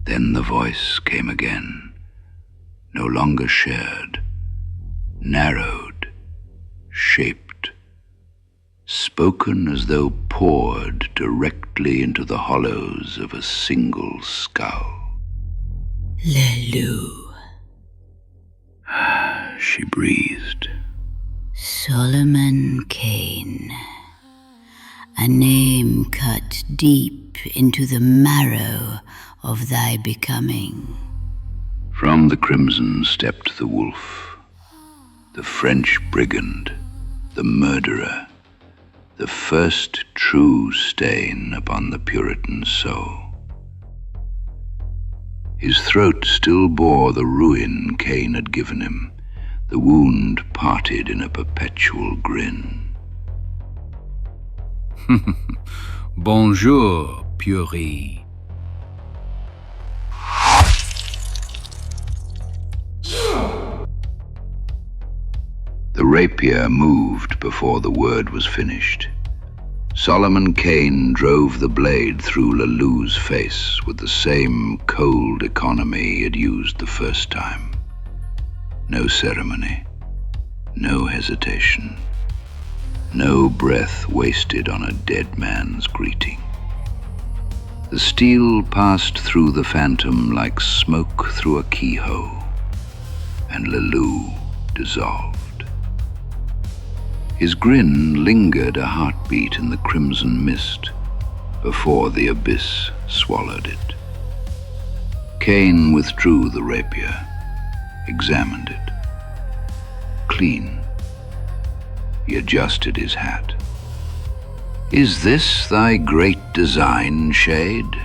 Then the voice came again, no longer shared, narrowed, shaped, spoken as though poured directly into the hollows of a single skull. Lelou, she breathed. Solomon Kane, a name cut deep into the marrow of thy becoming. From the crimson stepped the wolf, the French brigand, the murderer, the first true stain upon the Puritan soul. His throat still bore the ruin Kane had given him, the wound parted in a perpetual grin. Bonjour, Puri. The rapier moved before the word was finished. Solomon Kane drove the blade through Lelou's face with the same cold economy he had used the first time. No ceremony, no hesitation, no breath wasted on a dead man's greeting. The steel passed through the phantom like smoke through a keyhole, and Lelou dissolved. His grin lingered a heartbeat in the crimson mist before the abyss swallowed it. Kane withdrew the rapier, examined it. Clean. He adjusted his hat. Is this thy great design, Shade?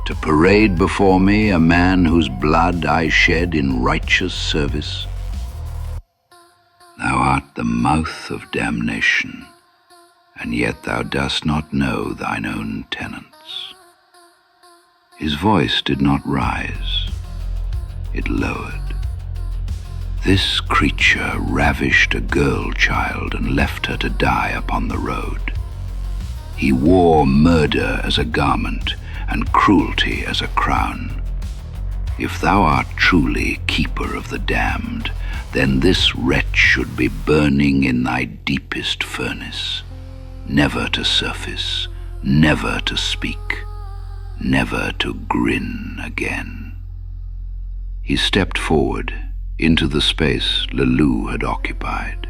To parade before me a man whose blood I shed in righteous service? Thou art the mouth of damnation, and yet thou dost not know thine own tenets. His voice did not rise, it lowered. This creature ravished a girl child and left her to die upon the road. He wore murder as a garment and cruelty as a crown. If thou art truly keeper of the damned, then this wretch should be burning in thy deepest furnace, never to surface, never to speak, never to grin again. He stepped forward into the space Lelou had occupied,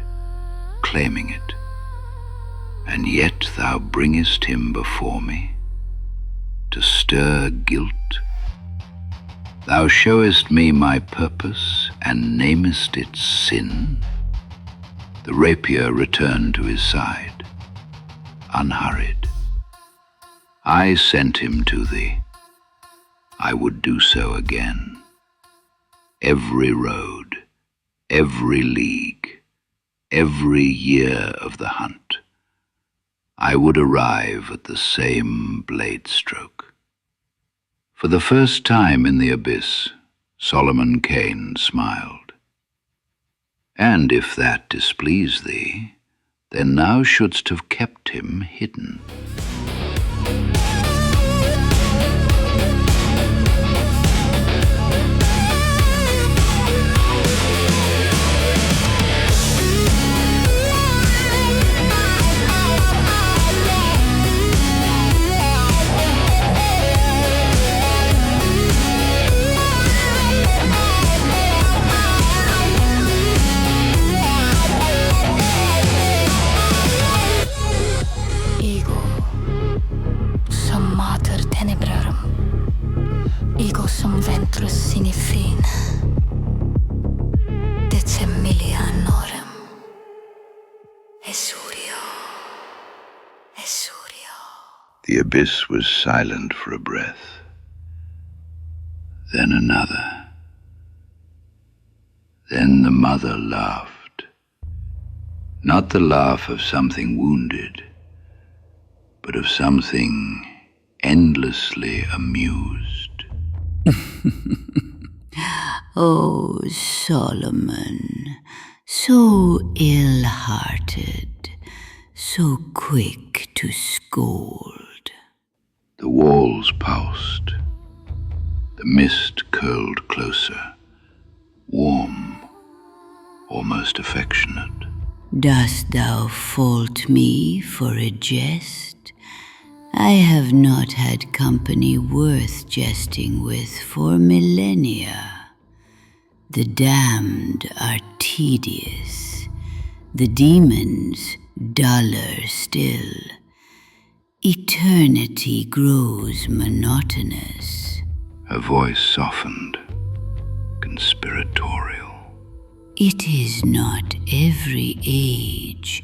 claiming it. And yet thou bringest him before me, to stir guilt. Thou showest me my purpose, and namest it sin. The rapier returned to his side, unhurried. I sent him to thee. I would do so again. Every road, every league, every year of the hunt, I would arrive at the same blade stroke. For the first time in the abyss, Solomon Kane smiled. And if that displease thee, then thou shouldst have kept him hidden. The abyss was silent for a breath, then another. Then the mother laughed, not the laugh of something wounded, but of something endlessly amused. Oh, Solomon, so ill-hearted, so quick to scold. The walls pulsed. The mist curled closer, warm, almost affectionate. Dost thou fault me for a jest? I have not had company worth jesting with for millennia. The damned are tedious, the demons duller still. Eternity grows monotonous. Her voice softened, conspiratorial. It is not every age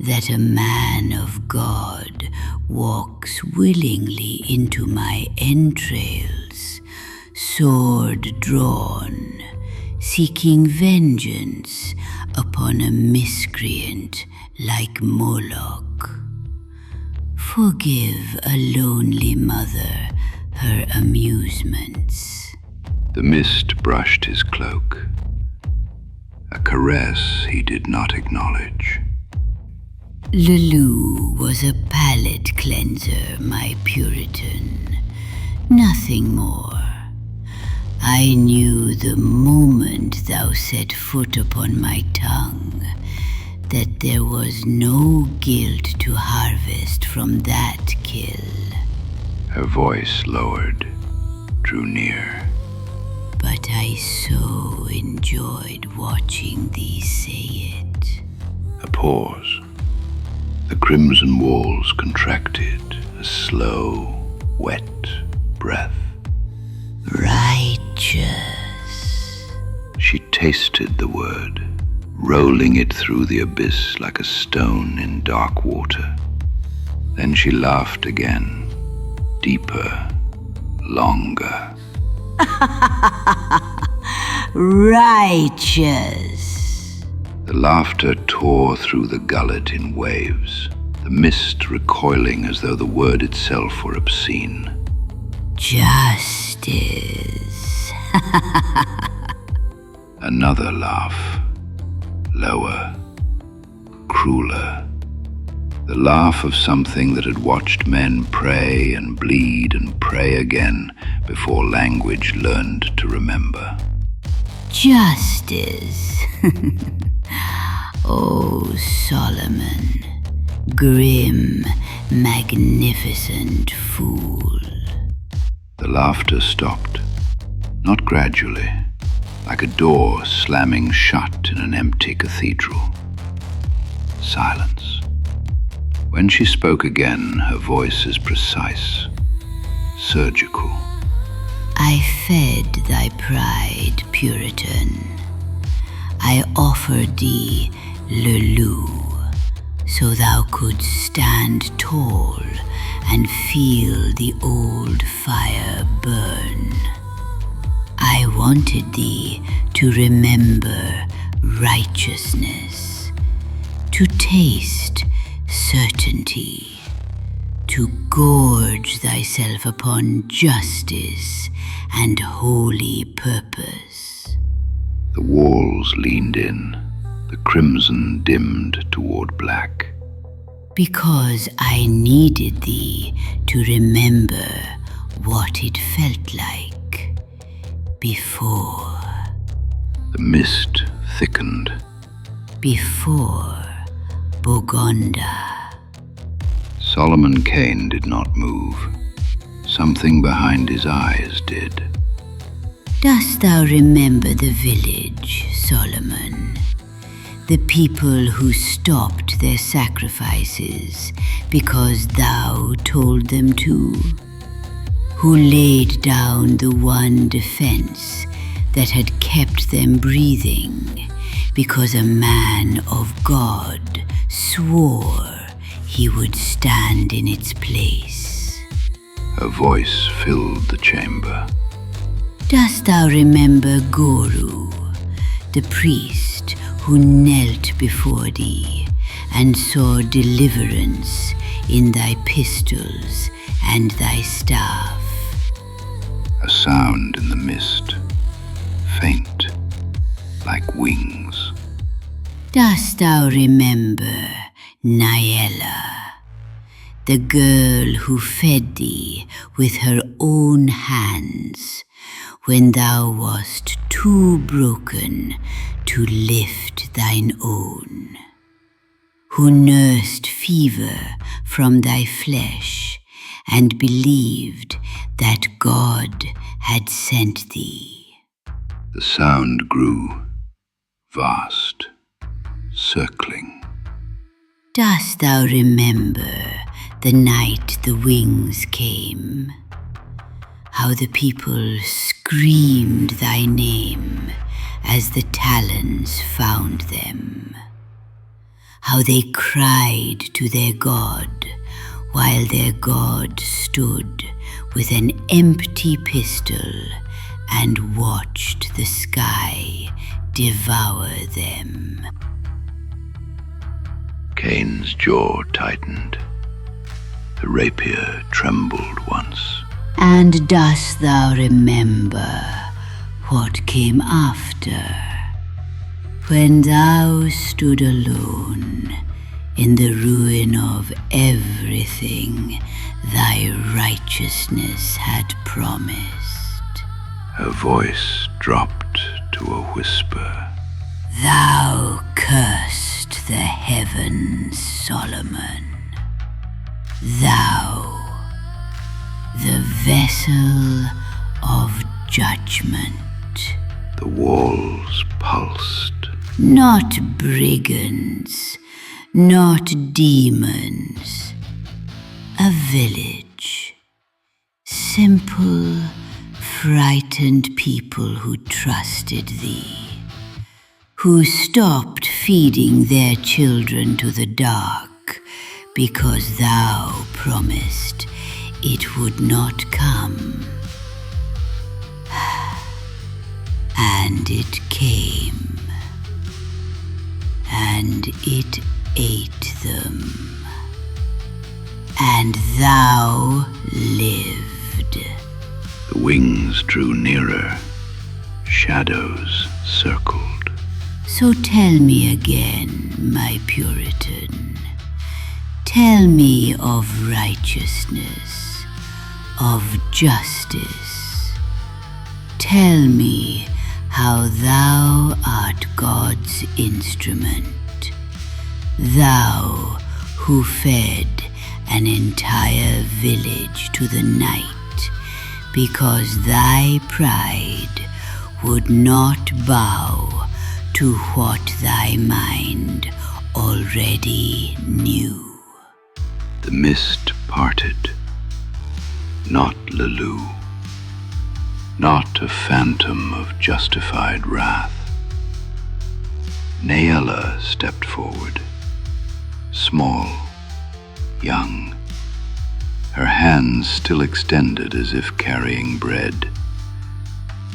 that a man of God walks willingly into my entrails, sword drawn, seeking vengeance upon a miscreant like Moloch. Forgive a lonely mother her amusements. The mist brushed his cloak, a caress he did not acknowledge. Lulu was a palate cleanser, my Puritan. Nothing more. I knew the moment thou set foot upon my tongue that there was no guilt to harvest from that kill. Her voice lowered, drew near. But I so enjoyed watching thee say it. A pause. The crimson walls contracted, a slow, wet breath. Righteous. She tasted the word, rolling it through the abyss like a stone in dark water. Then she laughed again, deeper, longer. Righteous. The laughter tore through the gullet in waves, the mist recoiling as though the word itself were obscene. Justice. Another laugh, lower, crueler. The laugh of something that had watched men pray and bleed and pray again before language learned to remember. Justice. Oh, Solomon, grim, magnificent fool. The laughter stopped, not gradually, like a door slamming shut in an empty cathedral. Silence. When she spoke again, her voice is precise, surgical. I fed thy pride, Puritan. I offered thee Lulu, so thou couldst stand tall and feel the old fire burn. I wanted thee to remember righteousness, to taste certainty, to gorge thyself upon justice and holy purpose. The walls leaned in, the crimson dimmed toward black. Because I needed thee to remember what it felt like before. The mist thickened. Before Bogonda. Solomon Kane did not move. Something behind his eyes did. Dost thou remember the village, Solomon? The people who stopped their sacrifices because thou told them to? Who laid down the one defense that had kept them breathing because a man of God swore he would stand in its place? Her voice filled the chamber. Dost thou remember Guru, the priest who knelt before thee and saw deliverance in thy pistols and thy staff? A sound in the mist, faint, like wings. Dost thou remember Niella, the girl who fed thee with her own hands when thou wast too broken to lift thine own, who nursed fever from thy flesh and believed that God had sent thee. The sound grew vast, circling. Dost thou remember the night the wings came? How the people screamed thy name as the talons found them. How they cried to their God while their God stood with an empty pistol and watched the sky devour them. Kane's jaw tightened. The rapier trembled once. And dost thou remember what came after, when thou stood alone in the ruin of everything thy righteousness had promised? Her voice dropped to a whisper. Thou cursed the heavens, Solomon. Thou, the vessel of judgment. The walls pulsed. Not brigands, not demons. A village. Simple, frightened people who trusted thee, who stopped feeding their children to the dark because thou promised it would not come. And it came, and it ate them, and thou lived. The wings drew nearer. Shadows circled. So tell me again, my Puritan. Tell me of righteousness, of justice. Tell me how thou art God's instrument, thou who fed an entire village to the night because thy pride would not bow to what thy mind already knew. The mist parted. Not Lulu. Not a phantom of justified wrath. Naella stepped forward, small, young, her hands still extended as if carrying bread,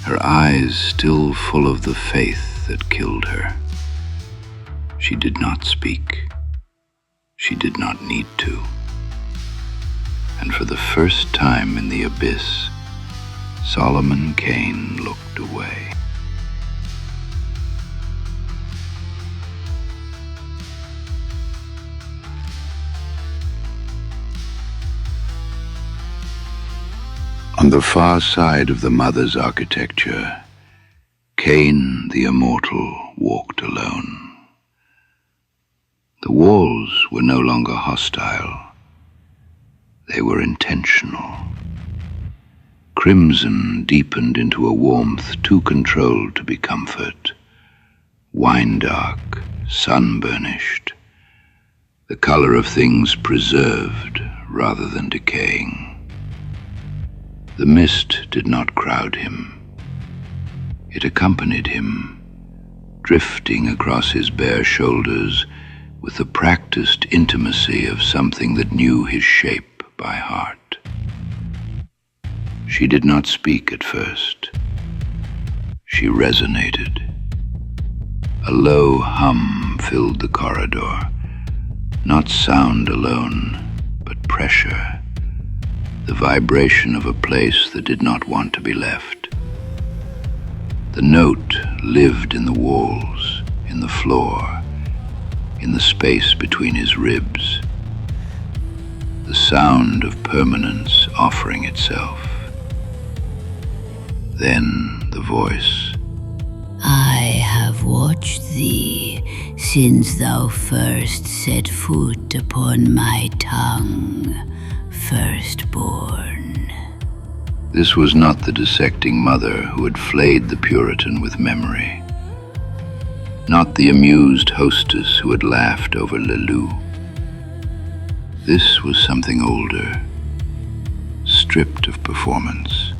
her eyes still full of the faith that killed her. She did not speak. She did not need to. And for the first time in the abyss, Solomon Kane looked away. On the far side of the mother's architecture, Kane the Immortal walked alone. The walls were no longer hostile. They were intentional. Crimson deepened into a warmth too controlled to be comfort. Wine-dark, sun-burnished, the color of things preserved rather than decaying. The mist did not crowd him. It accompanied him, drifting across his bare shoulders with the practiced intimacy of something that knew his shape by heart. She did not speak at first. She resonated. A low hum filled the corridor, not sound alone, but pressure, the vibration of a place that did not want to be left. The note lived in the walls, in the floor, in the space between his ribs. the sound of permanence offering itself. Then the voice. I have watched thee since thou first set foot upon my tongue, Firstborn. This was not the dissecting mother who had flayed the Puritan with memory. Not the amused hostess who had laughed over Lelou. This was something older, stripped of performance.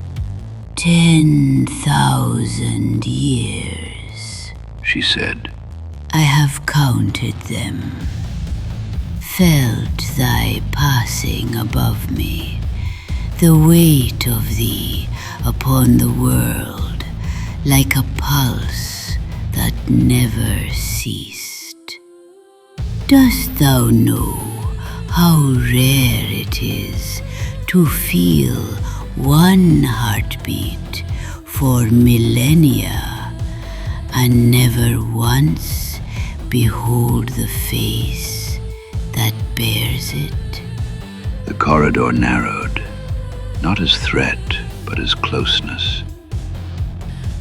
10,000 years, she said. I have counted them, felt thy passing above me, the weight of thee upon the world, like a pulse that never ceased. Dost thou know how rare it is to feel one heartbeat for millennia and never once behold the face that bears it? The corridor narrowed, not as threat, but as closeness,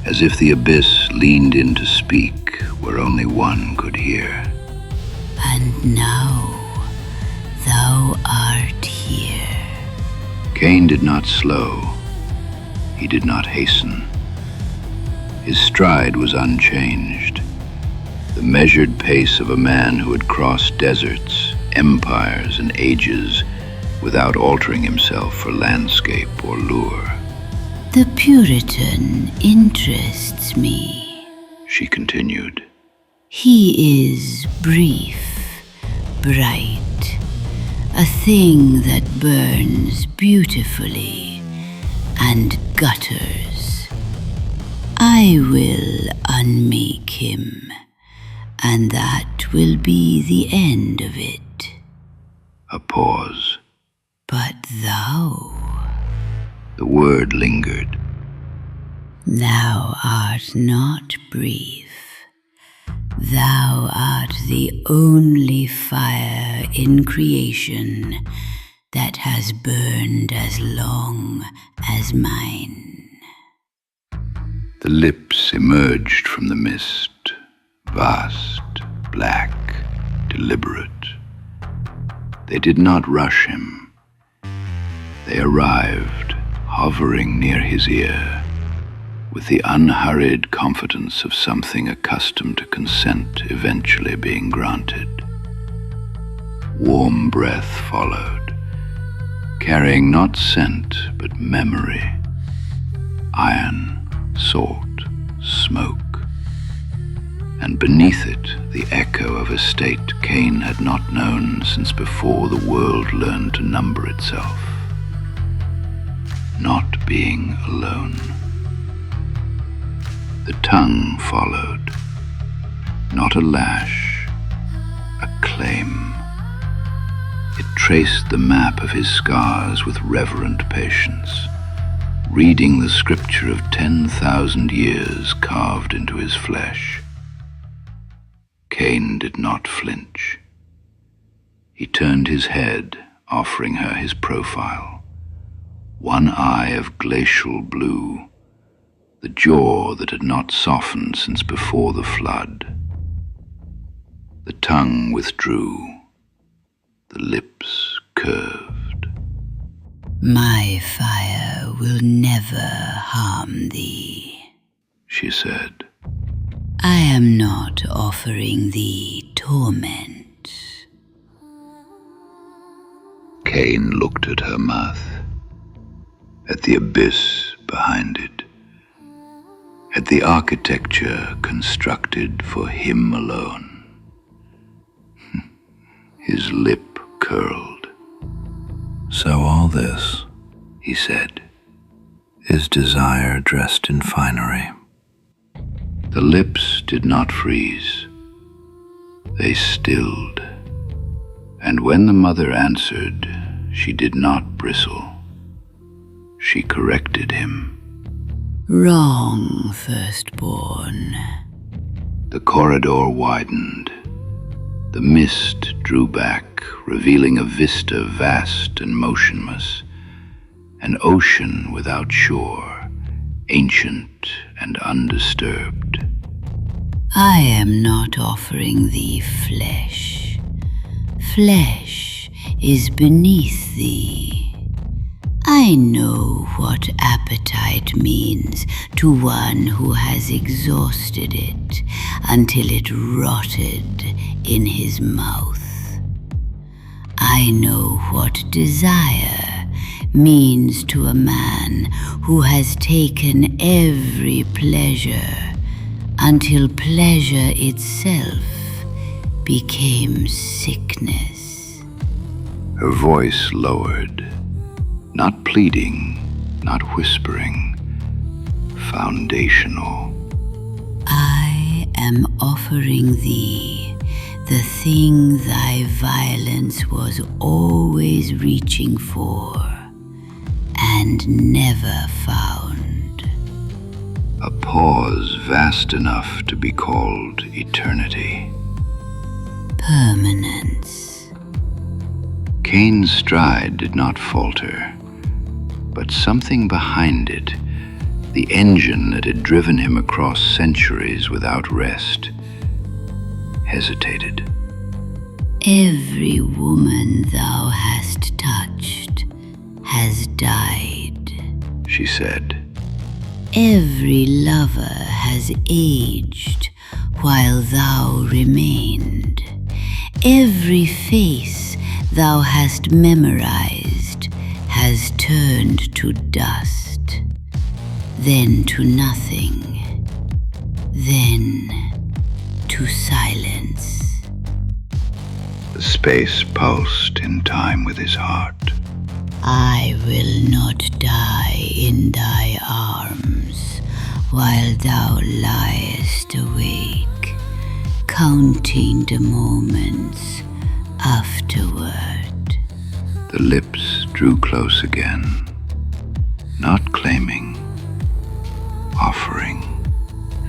as if the abyss leaned in to speak where only one could hear. And now thou art here. Kane did not slow. He did not hasten. His stride was unchanged, the measured pace of a man who had crossed deserts, empires, and ages without altering himself for landscape or lure. The Puritan interests me, she continued. He is brief, bright, a thing that burns beautifully and gutters. I will unmake him, and that will be the end of it. A pause. But thou... The word lingered. Thou art not brief. Thou art the only fire in creation that has burned as long as mine. The lips emerged from the mist, vast, black, deliberate. They did not rush him. They arrived, hovering near his ear, with the unhurried confidence of something accustomed to consent eventually being granted. Warm breath followed, carrying not scent but memory, iron, salt, smoke, and beneath it the echo of a state Kane had not known since before the world learned to number itself. Not being alone. The tongue followed, not a lash, a claim. It traced the map of his scars with reverent patience, reading the scripture of 10,000 years carved into his flesh. Kane did not flinch. He turned his head, offering her his profile. One eye of glacial blue, the jaw that had not softened since before the flood. The tongue withdrew, the lips curved. My fire will never harm thee, she said. I am not offering thee torment. Kane looked at her mouth, at the abyss behind it, at the architecture constructed for him alone. His lip curled. So all this, he said, is desire dressed in finery. The lips did not freeze. They stilled. And when the mother answered, she did not bristle. She corrected him. Wrong, Firstborn. The corridor widened. The mist drew back, revealing a vista vast and motionless, an ocean without shore, ancient and undisturbed. I am not offering thee flesh. Flesh is beneath thee. I know what appetite means to one who has exhausted it until it rotted in his mouth. I know what desire means to a man who has taken every pleasure until pleasure itself became sickness. Her voice lowered, not pleading, not whispering, foundational. I am offering thee the thing thy violence was always reaching for and never found. A pause vast enough to be called eternity. Permanence. Kane's stride did not falter, but something behind it, the engine that had driven him across centuries without rest, hesitated. Every woman thou hast touched has died, she said. Every lover has aged while thou remained. Every face thou hast memorized has turned to dust, then to nothing, then to silence. The space pulsed in time with his heart. I will not die in thy arms while thou liest awake, counting the moments afterward. The lips drew close again, not claiming, offering.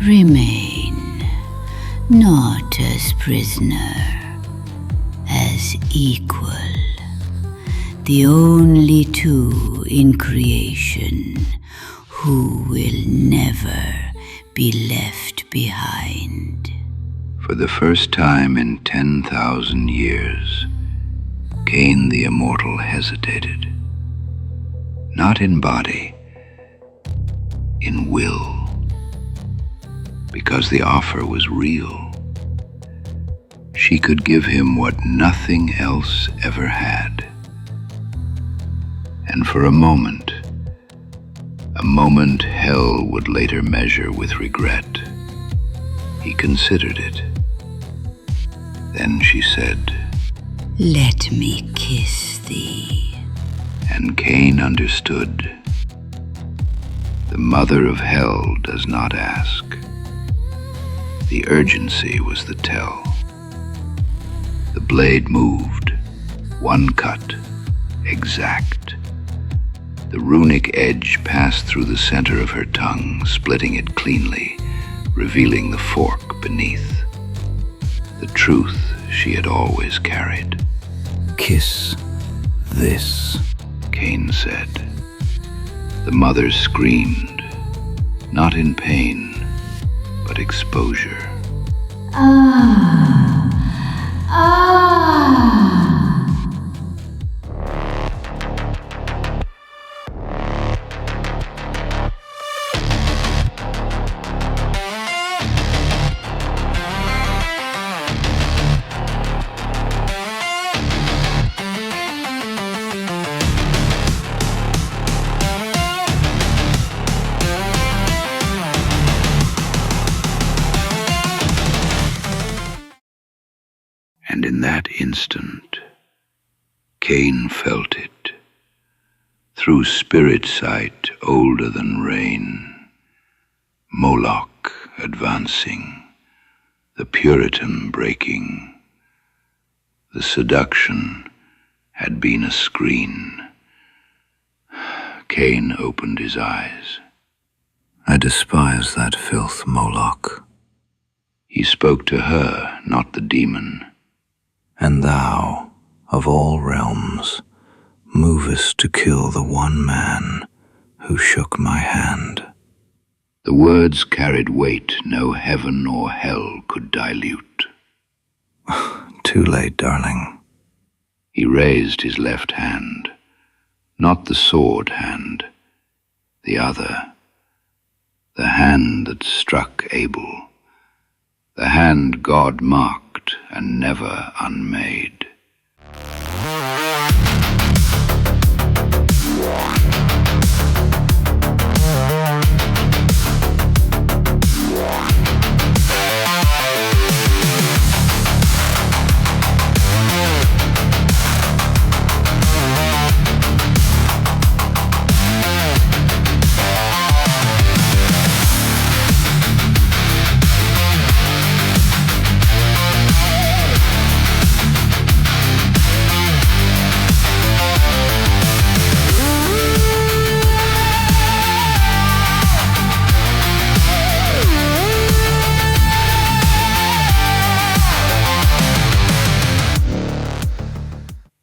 Remain, not as prisoner, as equal. The only two in creation who will never be left behind. For the first time in 10,000 years, Kane the Immortal hesitated. Not in body, in will. Because the offer was real. She could give him what nothing else ever had. And for a moment hell would later measure with regret, he considered it. Then she said, "Let me kiss thee." And Kane understood. The mother of hell does not ask. The urgency was the tell. The blade moved, one cut, exact. The runic edge passed through the center of her tongue, splitting it cleanly, revealing the fork beneath. The truth she had always carried. "Kiss this," Kane said. The mother screamed, not in pain, but exposure. Ah, ah. And in that instant, Kane felt it. Through spirit sight older than rain, Moloch advancing, the Puritan breaking. The seduction had been a screen. Kane opened his eyes. "I despise that filth, Moloch." He spoke to her, not the demon. And thou, of all realms, movest to kill the one man who shook my hand. The words carried weight no heaven or hell could dilute. Too late, darling. He raised his left hand, not the sword hand, the other, the hand that struck Abel, the hand God marked and never unmade.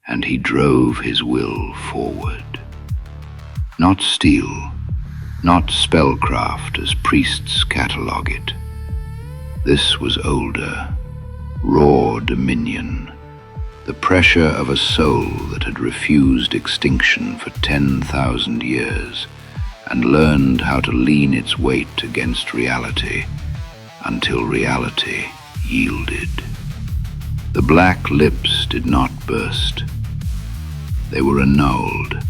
And he drove his will forward. Not steel, not spellcraft as priests catalogue it. This was older, raw dominion, the pressure of a soul that had refused extinction for 10,000 years and learned how to lean its weight against reality until reality yielded. The black lips did not burst. They were annulled.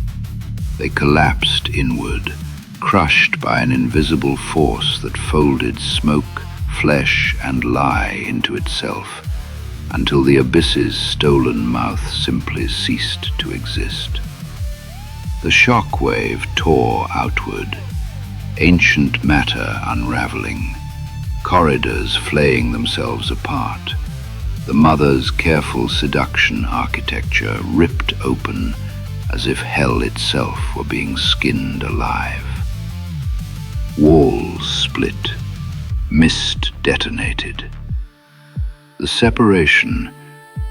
They collapsed inward, crushed by an invisible force that folded smoke, flesh, and lie into itself, until the abyss's stolen mouth simply ceased to exist. The shock wave tore outward, ancient matter unraveling, corridors flaying themselves apart, the mother's careful seduction architecture ripped open as if hell itself were being skinned alive. Walls split, mist detonated. The separation,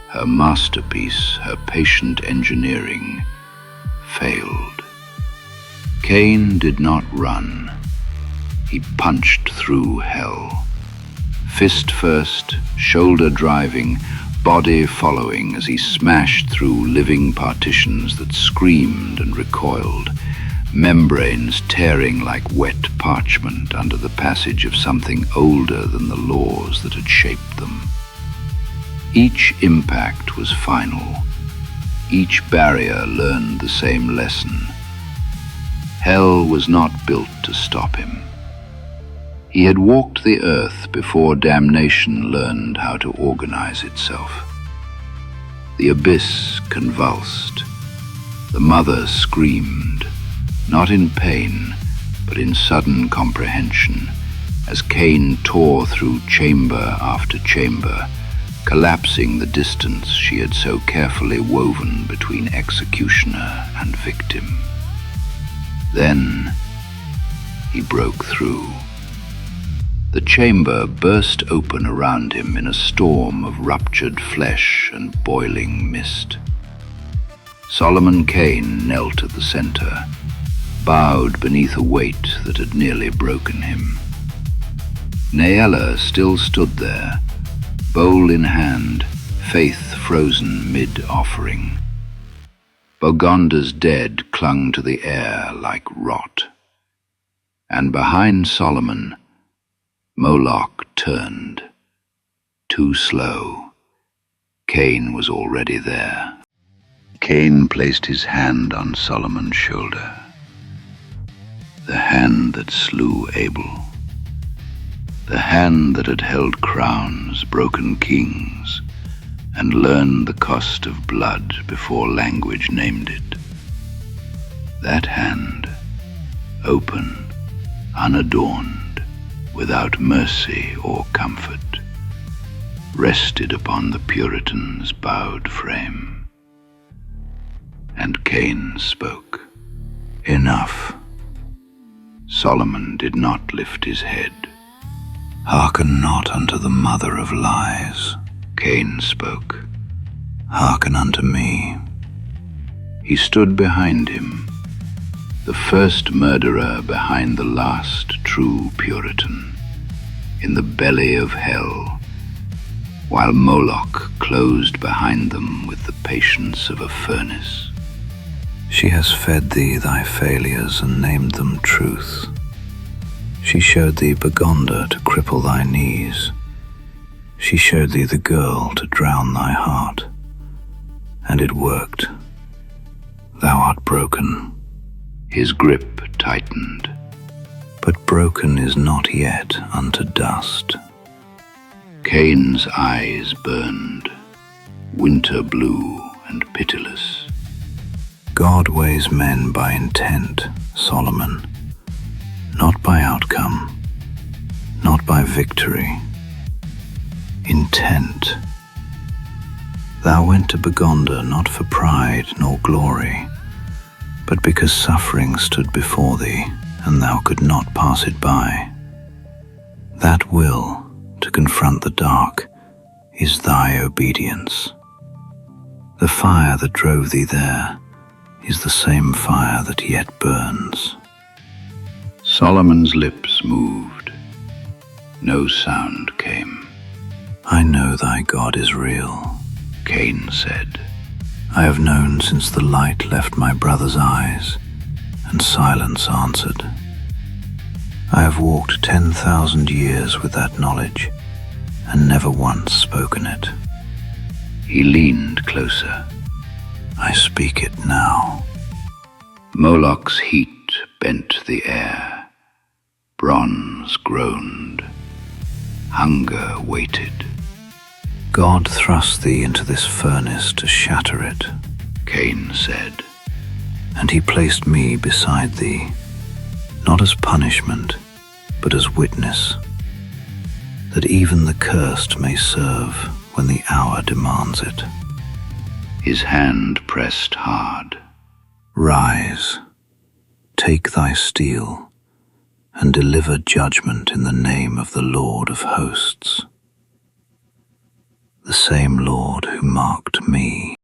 her masterpiece, her patient engineering, failed. Kane did not run. He punched through hell. Fist first, shoulder driving, body following as he smashed through living partitions that screamed and recoiled, membranes tearing like wet parchment under the passage of something older than the laws that had shaped them. Each impact was final. Each barrier learned the same lesson. Hell was not built to stop him. He had walked the earth before damnation learned how to organize itself. The abyss convulsed. The mother screamed, not in pain, but in sudden comprehension, as Kane tore through chamber after chamber, collapsing the distance she had so carefully woven between executioner and victim. Then he broke through. The chamber burst open around him in a storm of ruptured flesh and boiling mist. Solomon Kane knelt at the center, bowed beneath a weight that had nearly broken him. Naella still stood there, bowl in hand, faith frozen mid-offering. Bogonda's dead clung to the air like rot. And behind Solomon, Moloch turned. Too slow. Kane was already there. Kane placed his hand on Solomon's shoulder. The hand that slew Abel. The hand that had held crowns, broken kings, and learned the cost of blood before language named it. That hand, open, unadorned, without mercy or comfort, rested upon the Puritan's bowed frame. And Kane spoke. Enough. Solomon did not lift his head. Hearken not unto the mother of lies. Kane spoke. hearken unto me. He stood behind him, the first murderer behind the last true Puritan, in the belly of hell, while Moloch closed behind them with the patience of a furnace. She has fed thee thy failures and named them truth. She showed thee Begonder to cripple thy knees. She showed thee the girl to drown thy heart. And it worked. Thou art broken. His grip tightened. But broken is not yet unto dust. Kane's eyes burned, winter blue and pitiless. God weighs men by intent, Solomon, not by outcome, not by victory. Intent. Thou went to Begonder not for pride nor glory, but because suffering stood before thee, and thou could not pass it by. That will to confront the dark is thy obedience. The fire that drove thee there is the same fire that yet burns. Solomon's lips moved. No sound came. I know thy God is real, Kane said. I have known since the light left my brother's eyes, and silence answered. I have walked 10,000 years with that knowledge, and never once spoken it. He leaned closer. I speak it now. Moloch's heat bent the air. Bronze groaned. Hunger waited. God thrust thee into this furnace to shatter it, Kane said. And he placed me beside thee, not as punishment, but as witness, that even the cursed may serve when the hour demands it. His hand pressed hard. Rise, take thy steel, and deliver judgment in the name of the Lord of hosts, the same Lord who marked me.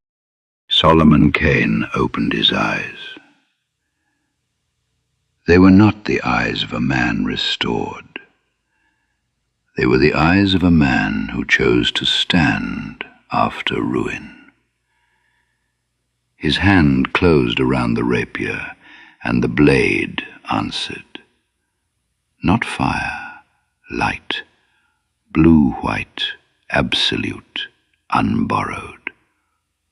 Solomon Kane opened his eyes. They were not the eyes of a man restored. They were the eyes of a man who chose to stand after ruin. His hand closed around the rapier, and the blade answered. Not fire, light, blue-white, absolute, unborrowed.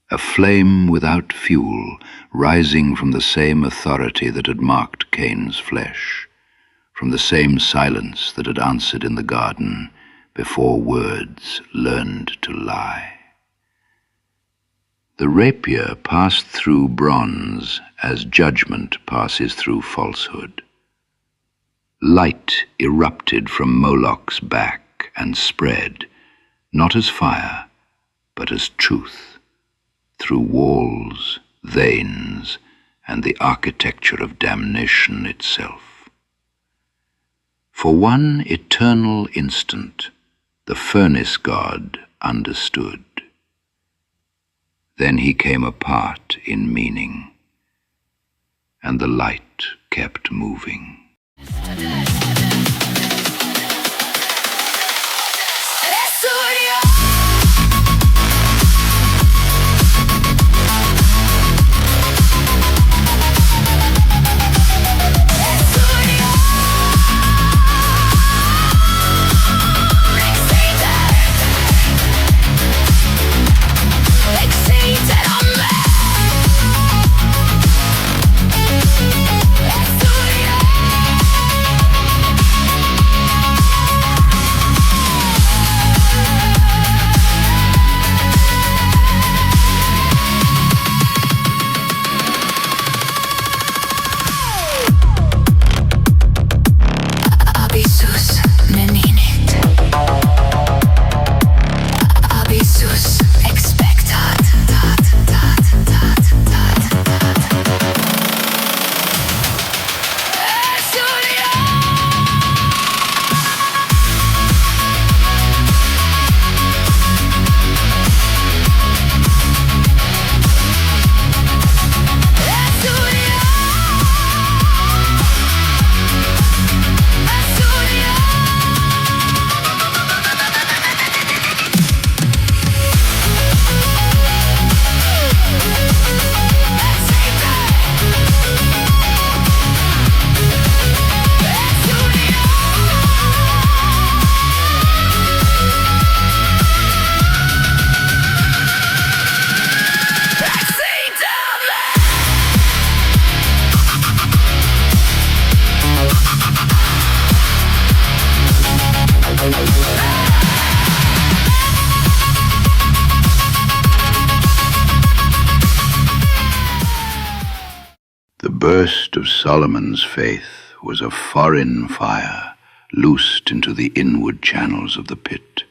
A flame without fuel, rising from the same authority that had marked Kane's flesh, from the same silence that had answered in the garden before words learned to lie. The rapier passed through bronze as judgment passes through falsehood. Light erupted from Moloch's back and spread, not as fire, but as truth, through walls, veins, and the architecture of damnation itself. For one eternal instant, the furnace god understood. Then he came apart in meaning, and the light kept moving. burst of Solomon's faith was a foreign fire loosed into the inward channels of the pit.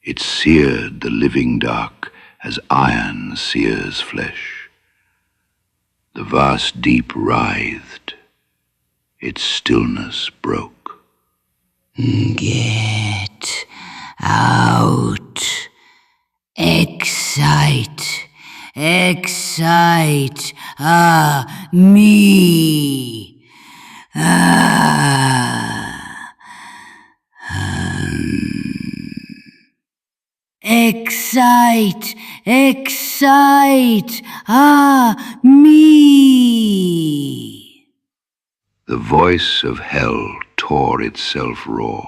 It seared the living dark as iron sears flesh. The vast deep writhed. Its stillness broke. Get out. Excite. Excite. Me. Excite. Excite. Me. The voice of hell tore itself raw.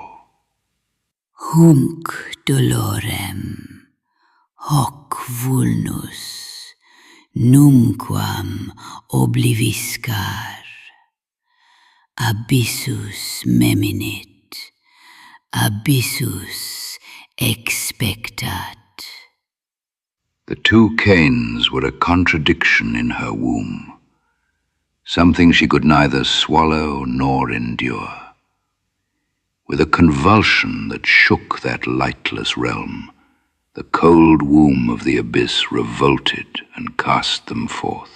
Hunc dolorem, hoc vulnus, numquam obliviscar, abyssus meminit, abyssus expectat. The two Kanes were a contradiction in her womb, something she could neither swallow nor endure. With a convulsion that shook that lightless realm, the cold womb of the abyss revolted and cast them forth.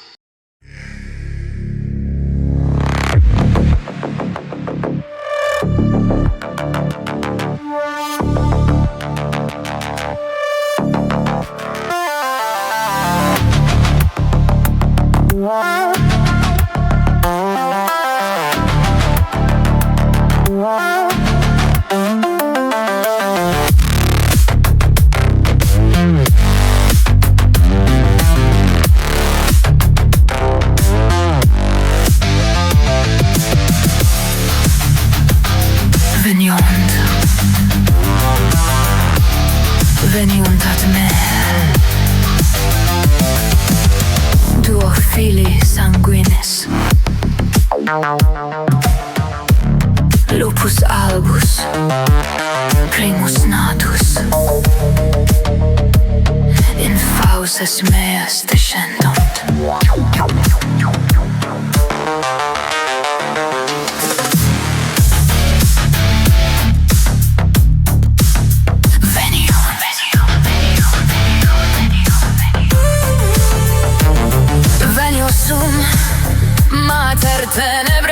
Veniunt ad me, duo fili sanguinis, lupus albus, primus natus, in fauces meas descendunt. Mater tenebrae